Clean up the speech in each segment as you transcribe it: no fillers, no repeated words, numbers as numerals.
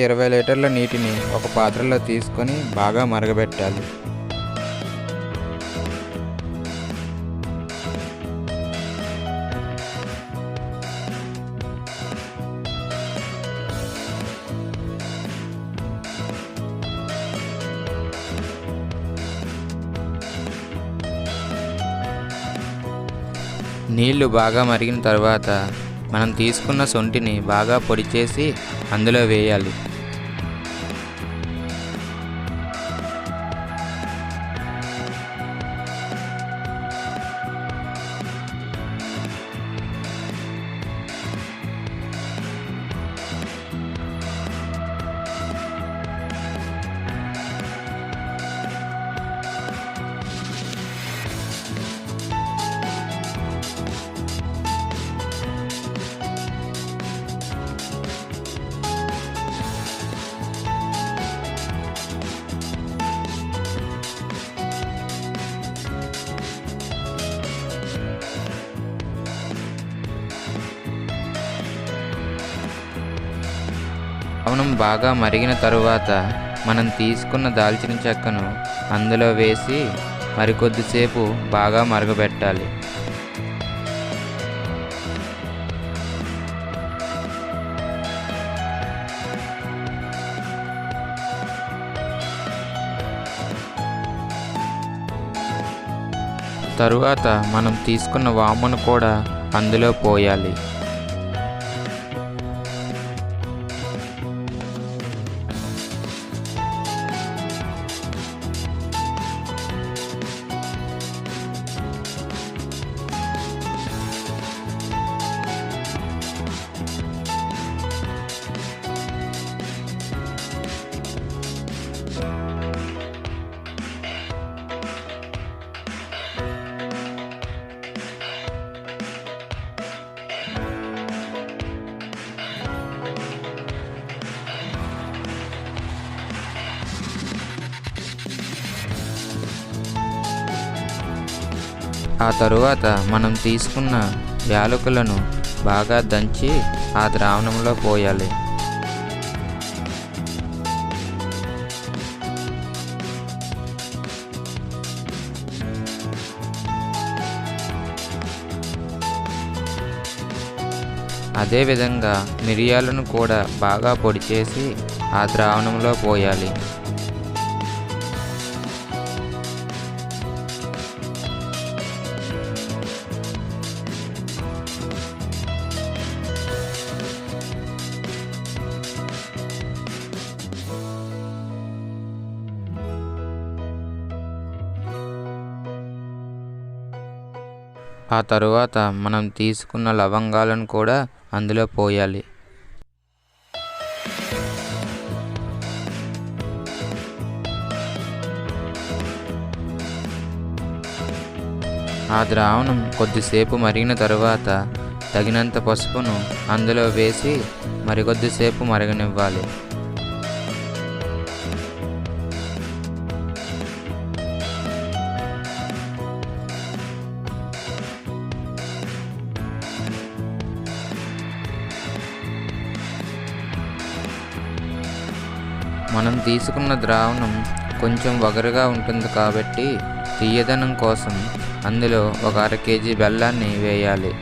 20 లీటర్ల నీటిని ఒక పాత్రలో తీసుకొని బాగా మరగబెట్టాలి. నీళ్లు బాగా మరిగిన తర్వాత మనం తీసుకున్న శొంఠిని బాగా పొడి చేసి అందులో వేయాలి. ద్రావణం బాగా మరిగిన తరువాత మనం తీసుకున్న దాల్చిన చెక్కను అందులో వేసి మరికొద్దిసేపు బాగా మరగబెట్టాలి. తరువాత మనం తీసుకున్న వామును కూడా అందులో పోయాలి. ఆ తరువాత మనం తీసుకున్న యాలకులను బాగా దంచి ఆ ద్రావణంలో పోయాలి. అదేవిధంగా మిరియాలను కూడా బాగా పొడి చేసి ఆ ద్రావణంలో పోయాలి. ఆ తరువాత మనం తీసుకున్న లవంగాలను కూడా అందులో పోయాలి. ఆ ద్రావణం కొద్దిసేపు మరిగిన తరువాత తగినంత పసుపును అందులో వేసి మరికొద్దిసేపు మరగనివ్వాలి. మనం తీసుకున్న ద్రావణం కొంచెం వగరుగా ఉంటుంది కాబట్టి తీయదనం కోసం అందులో ఒక అర కేజీ బెల్లాన్ని వేయాలి.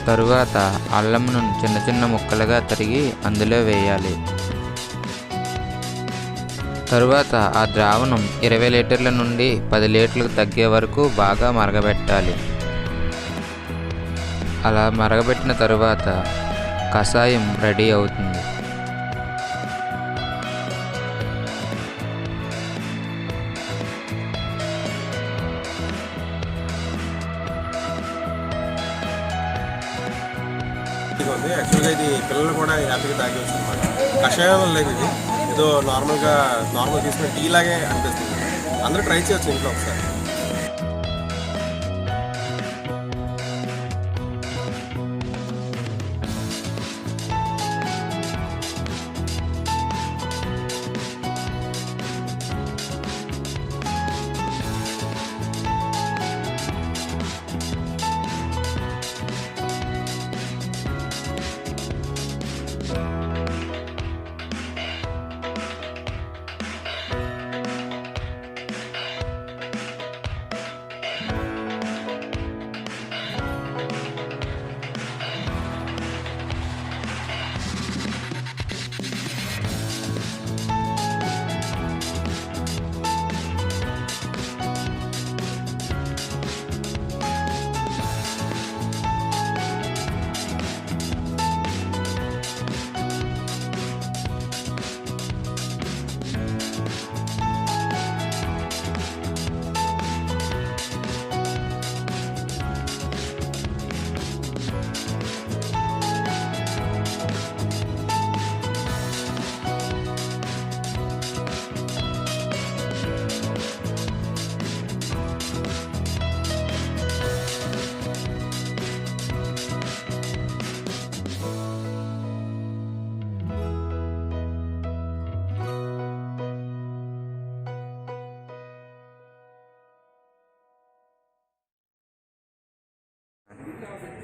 తరువాత అల్లంను చిన్న చిన్న ముక్కలుగా తరిగి అందులో వేయాలి. తరువాత ఆ ద్రావణం 20 లీటర్ల నుండి 10 లీటర్లకు తగ్గే వరకు బాగా మరగబెట్టాలి. అలా మరగబెట్టిన తరువాత కషాయం రెడీ అవుతుంది. యాక్చువల్గా ఇది పిల్లలు కూడా హ్యాపీగా తాగేవచ్చు అనమాట. కషాయం లేదు, ఇది ఏదో నార్మల్ తీసుకున్న టీ లాగే అనిపిస్తుంది. అందరూ ట్రై చేయొచ్చు ఇంట్లో ఒకసారి.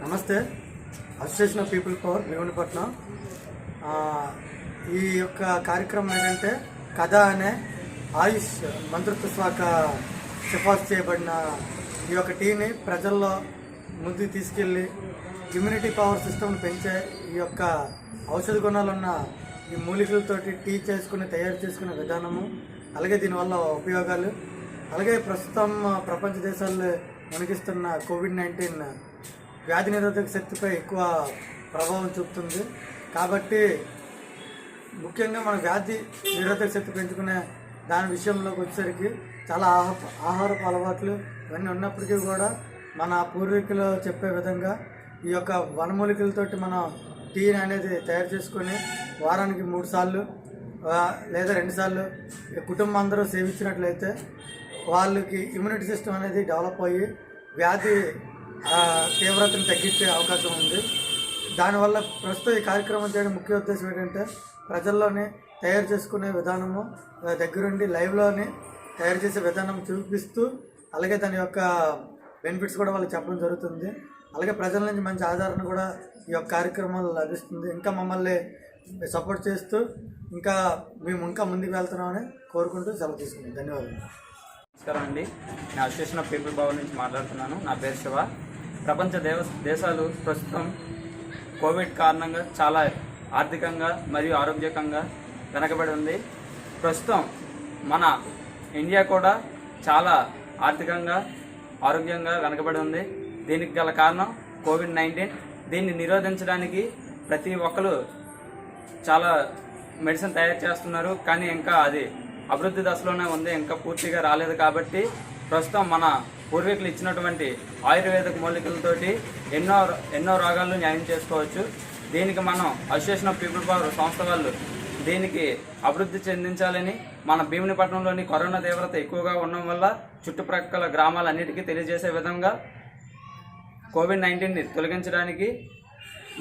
నమస్తే. Association of people power Bheemunipatnam. ఈ యొక్క కార్యక్రమం ఏంటంటే కథ అనే ఆయుష్ మంత్రిత్వ శాఖ సిఫార్సు చేయబడిన ఈ యొక్క టీని ప్రజల్లో ముందుకు తీసుకెళ్ళి ఇమ్యూనిటీ పవర్ సిస్టమ్ని పెంచే ఈ యొక్క ఔషధ గుణాలున్న ఈ మూలికలతోటి టీ తయారు చేసుకునే విధానము, అలాగే దీనివల్ల ఉపయోగాలు, అలాగే ప్రస్తుతం ప్రపంచ దేశాల్లో వణికిస్తున్న కోవిడ్-19 వ్యాధి నిరోధక శక్తిపై ఎక్కువ ప్రభావం చూపుతుంది. కాబట్టి ముఖ్యంగా మన వ్యాధి నిరోధక శక్తి పెంచుకునే దాని విషయంలోకి వచ్చేసరికి చాలా ఆహారపు అలవాట్లు ఇవన్నీ ఉన్నప్పటికీ కూడా మన పూర్వీకులు చెప్పే విధంగా ఈ యొక్క వనమూలికలతోటి మనం టీ అనేది తయారు చేసుకొని వారానికి 3 సార్లు లేదా 2 సార్లు కుటుంబం అందరూ సేవించినట్లయితే వాళ్ళకి ఇమ్యూనిటీ సిస్టమ్ అనేది డెవలప్ అయ్యి వ్యాధి తీవ్రతను తగ్గించే అవకాశం ఉంది. దానివల్ల ప్రస్తుతం ఈ కార్యక్రమం చేయడం ముఖ్య ఉద్దేశం ఏంటంటే ప్రజల్లోనే తయారు చేసుకునే విధానము దగ్గరుండి లైవ్లోనే తయారు చేసే విధానం చూపిస్తూ, అలాగే దాని యొక్క బెనిఫిట్స్ కూడా వాళ్ళకి చెప్పడం జరుగుతుంది. అలాగే ప్రజల నుంచి మంచి ఆదరణ కూడా ఈ యొక్క కార్యక్రమాలు లభిస్తుంది. ఇంకా మమ్మల్ని సపోర్ట్ చేస్తూ మేము ఇంకా ముందుకు వెళ్తున్నామని కోరుకుంటూ సెలవు తీసుకుంటాం. ధన్యవాదాలు. నమస్కారం అండి. నేను అసోసియేషన్ ఆఫ్ పీపుల్ పవర్ నుంచి మాట్లాడుతున్నాను. నా పేరు శివ. ప్రపంచ దేశాలు ప్రస్తుతం కోవిడ్ కారణంగా చాలా ఆర్థికంగా మరియు ఆరోగ్యకంగా వెనకబడి ఉంది. ప్రస్తుతం మన ఇండియా కూడా చాలా ఆర్థికంగా ఆరోగ్యంగా వెనకబడి ఉంది. దీనికి గల కారణం కోవిడ్-19. దీన్ని నిరోధించడానికి ప్రతి ఒక్కరు చాలా మెడిసిన్ తయారు చేస్తున్నారు, కానీ ఇంకా అది అభివృద్ధి దశలోనే ఉంది, ఇంకా పూర్తిగా రాలేదు. కాబట్టి ప్రస్తుతం మన పూర్వీకులు ఇచ్చినటువంటి ఆయుర్వేదిక మూలికలతోటి ఎన్నో రోగాలను న్యాయం చేసుకోవచ్చు. దీనికి మనం అసోసియేషన్ ఆఫ్ పీపుల్ పవర్ సంస్థ వాళ్ళు దీనికి అభివృద్ధి చెందించాలని, మన భీమునిపట్నంలోని కరోనా తీవ్రత ఎక్కువగా ఉండడం వల్ల చుట్టుప్రక్కల గ్రామాలన్నిటికీ తెలియజేసే విధంగా కోవిడ్-19ని తొలగించడానికి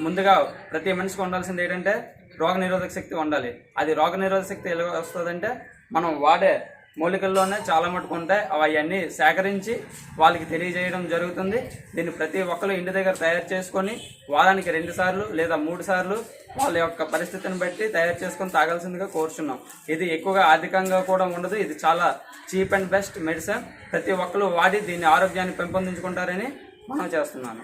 ముందుగా ప్రతి మనిషికి ఉండాల్సింది ఏంటంటే రోగనిరోధక శక్తి ఉండాలి. అది రోగనిరోధక శక్తి ఎలా వస్తుందంటే మనం వాడే మూలికల్లోనే చాలా మటుకు ఉంటాయి. అవన్నీ సేకరించి వాళ్ళకి తెలియజేయడం జరుగుతుంది. దీన్ని ప్రతి ఒక్కరు ఇంటి దగ్గర తయారు చేసుకొని వారానికి 2 సార్లు లేదా 3 సార్లు వాళ్ళ యొక్క పరిస్థితిని బట్టి తయారు చేసుకొని తాగాల్సిందిగా కోరుచున్నాం. ఇది ఎక్కువగా ఆర్థికంగా కూడా ఉండదు. ఇది చాలా చీప్ అండ్ బెస్ట్ మెడిసిన్. ప్రతి ఒక్కరు వాడి దీని ఆరోగ్యాన్ని పెంపొందించుకుంటారని మనం చేస్తున్నాను.